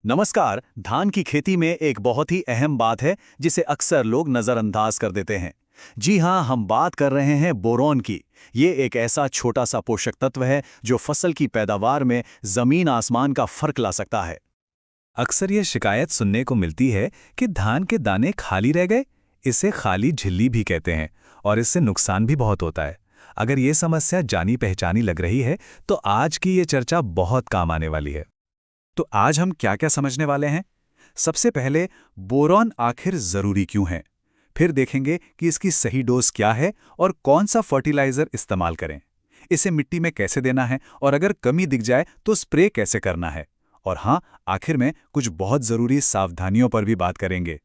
नमस्कार। धान की खेती में एक बहुत ही अहम बात है जिसे अक्सर लोग नज़रअंदाज कर देते हैं। जी हाँ, हम बात कर रहे हैं बोरॉन की। ये एक ऐसा छोटा सा पोषक तत्व है जो फसल की पैदावार में जमीन आसमान का फर्क ला सकता है। अक्सर ये शिकायत सुनने को मिलती है कि धान के दाने खाली रह गए। इसे खाली झिल्ली भी कहते हैं और इससे नुकसान भी बहुत होता है। अगर ये समस्या जानी पहचानी लग रही है तो आज की ये चर्चा बहुत काम आने वाली है। तो आज हम क्या क्या समझने वाले हैं? सबसे पहले, बोरॉन आखिर जरूरी क्यों है। फिर देखेंगे कि इसकी सही डोज क्या है और कौन सा फर्टिलाइजर इस्तेमाल करें। इसे मिट्टी में कैसे देना है और अगर कमी दिख जाए तो स्प्रे कैसे करना है। और हाँ, आखिर में कुछ बहुत जरूरी सावधानियों पर भी बात करेंगे।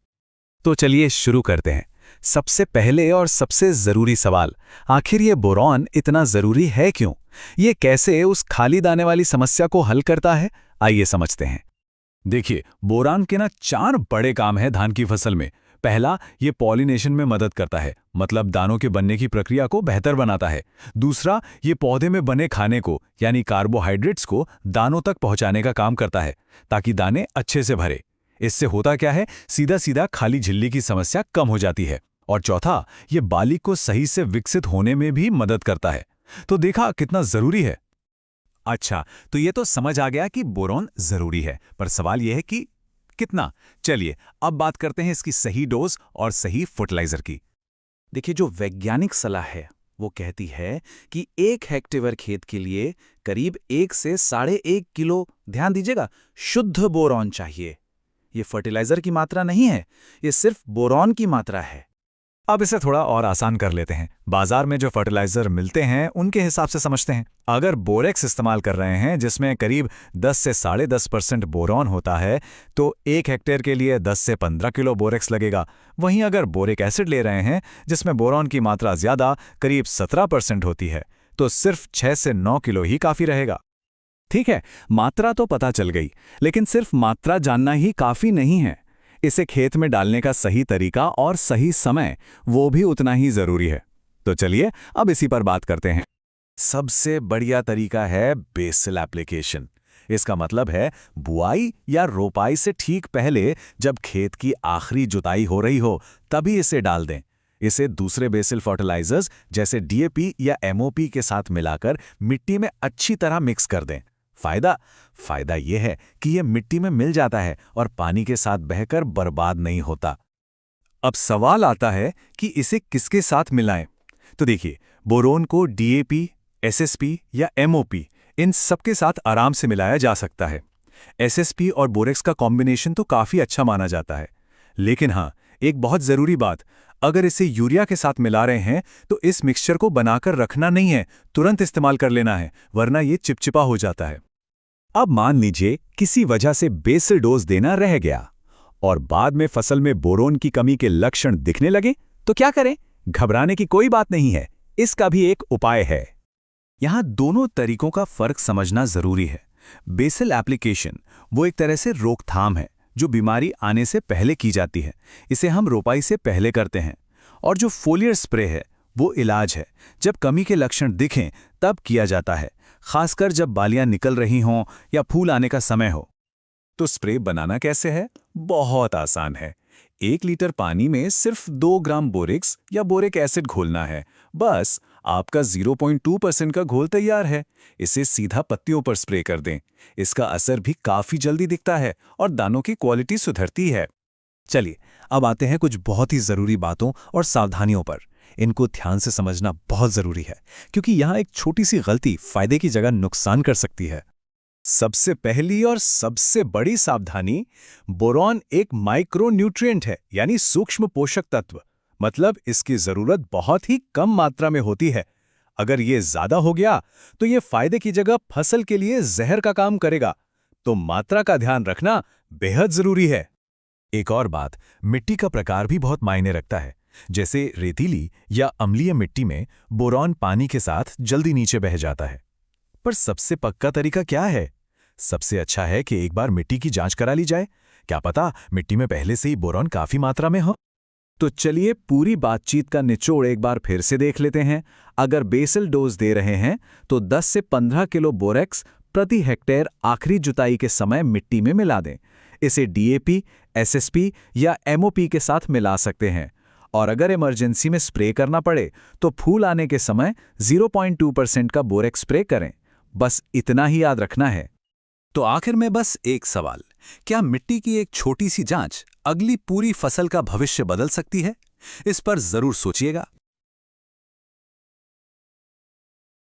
तो चलिए शुरू करते हैं। सबसे पहले और सबसे जरूरी सवाल, आखिर ये बोरॉन इतना जरूरी है क्यों? ये कैसे उस खाली दाने वाली समस्या को हल करता है? आइए समझते हैं। देखिए, बोरान के 4 बड़े काम हैं धान की फसल में। पहला, ये पॉलिनेशन में मदद करता है, मतलब दानों के बनने की प्रक्रिया को बेहतर बनाता है। दूसरा, ये पौधे में बने खाने को यानी कार्बोहाइड्रेट्स को दानों तक पहुंचाने का काम करता है, ताकि दाने अच्छे से भरे। इससे होता क्या है, सीधा सीधा खाली झिल्ली की समस्या कम हो जाती है। और चौथा, ये बाली को सही से विकसित होने में भी मदद करता है। तो देखा कितना जरूरी है। अच्छा, तो ये तो समझ आ गया कि बोरॉन जरूरी है, पर सवाल यह है कि कितना। चलिए अब बात करते हैं इसकी सही डोज और सही फर्टिलाइजर की। देखिए, जो वैज्ञानिक सलाह है वो कहती है कि 1 हेक्टेयर खेत के लिए करीब 1 से 1.5 किलो, ध्यान दीजिएगा, शुद्ध बोरॉन चाहिए। ये फर्टिलाइजर की मात्रा नहीं है, ये सिर्फ बोरॉन की मात्रा है। अब इसे थोड़ा और आसान कर लेते हैं। बाजार में जो फर्टिलाइजर मिलते हैं उनके हिसाब से समझते हैं। अगर बोरेक्स इस्तेमाल कर रहे हैं जिसमें करीब 10 से 10.5% बोरॉन होता है, तो 1 हेक्टेयर के लिए 10 से 15 किलो बोरेक्स लगेगा। वहीं अगर बोरिक एसिड ले रहे हैं जिसमें बोरॉन की मात्रा ज्यादा, करीब 17% होती है, तो सिर्फ 6 से 9 किलो ही काफी रहेगा। ठीक है, मात्रा तो पता चल गई, लेकिन सिर्फ मात्रा जानना ही काफी नहीं है। इसे खेत में डालने का सही तरीका और सही समय, वो भी उतना ही जरूरी है। तो चलिए अब इसी पर बात करते हैं। सबसे बढ़िया तरीका है बेसल एप्लीकेशन। इसका मतलब है बुआई या रोपाई से ठीक पहले, जब खेत की आखिरी जुताई हो रही हो, तभी इसे डाल दें। इसे दूसरे बेसल फर्टिलाइजर्स जैसे डीएपी या एमओपी के साथ मिलाकर मिट्टी में अच्छी तरह मिक्स कर दें। फायदा यह है कि यह मिट्टी में मिल जाता है और पानी के साथ बहकर बर्बाद नहीं होता। अब सवाल आता है कि इसे किसके साथ मिलाएं। तो देखिए, बोरोन को डीएपी, एसएसपी या एमओपी, इन सबके साथ आराम से मिलाया जा सकता है। एसएसपी और बोरेक्स का कॉम्बिनेशन तो काफी अच्छा माना जाता है। लेकिन हाँ, एक बहुत जरूरी बात, अगर इसे यूरिया के साथ मिला रहे हैं तो इस मिक्सचर को बनाकर रखना नहीं है, तुरंत इस्तेमाल कर लेना है, वरना ये चिपचिपा हो जाता है। अब मान लीजिए किसी वजह से बेसल डोज देना रह गया और बाद में फसल में बोरोन की कमी के लक्षण दिखने लगे, तो क्या करें? घबराने की कोई बात नहीं है, इसका भी एक उपाय है। यहां दोनों तरीकों का फर्क समझना जरूरी है। बेसल एप्लीकेशन वो एक तरह से रोकथाम है जो बीमारी आने से पहले की जाती है। इसे हम रोपाई से पहले करते हैं। और जो फोलियर स्प्रे है वो इलाज है, जब कमी के लक्षण दिखें तब किया जाता है, खासकर जब बालियां निकल रही हों या फूल आने का समय हो। तो स्प्रे बनाना कैसे है? बहुत आसान है। 1 लीटर पानी में सिर्फ 2 ग्राम बोरेक्स या बोरिक एसिड घोलना है। बस आपका 0.2% का घोल तैयार है। इसे सीधा पत्तियों पर स्प्रे कर दें। इसका असर भी काफी जल्दी दिखता है और दानों की क्वालिटी सुधरती है। चलिए अब आते हैं कुछ बहुत ही जरूरी बातों और सावधानियों पर। इनको ध्यान से समझना बहुत जरूरी है, क्योंकि यहां एक छोटी सी गलती फायदे की जगह नुकसान कर सकती है। सबसे पहली और सबसे बड़ी सावधानी, बोरॉन एक माइक्रो न्यूट्रिएंट है, यानी सूक्ष्म पोषक तत्व। मतलब इसकी जरूरत बहुत ही कम मात्रा में होती है। अगर ये ज्यादा हो गया तो ये फायदे की जगह फसल के लिए जहर का काम करेगा। तो मात्रा का ध्यान रखना बेहद जरूरी है। एक और बात, मिट्टी का प्रकार भी बहुत मायने रखता है। जैसे रेतीली या अम्लीय मिट्टी में बोरॉन पानी के साथ जल्दी नीचे बह जाता है। पर सबसे पक्का तरीका क्या है? सबसे अच्छा है कि एक बार मिट्टी की जांच करा ली जाए। क्या पता मिट्टी में पहले से ही बोरॉन काफी मात्रा में हो। तो चलिए पूरी बातचीत का निचोड़ एक बार फिर से देख लेते हैं। अगर बेसल डोज दे रहे हैं तो 10 से 15 किलो बोरेक्स प्रति हेक्टेयर आखिरी जुताई के समय मिट्टी में मिला दें। इसे डीएपी, एसएसपी या एमओपी के साथ मिला सकते हैं। और अगर इमरजेंसी में स्प्रे करना पड़े तो फूल आने के समय 0.2% का बोरेक्स स्प्रे करें। बस इतना ही याद रखना है। तो आखिर में बस एक सवाल, क्या मिट्टी की एक छोटी सी जांच अगली पूरी फसल का भविष्य बदल सकती है? इस पर जरूर सोचिएगा।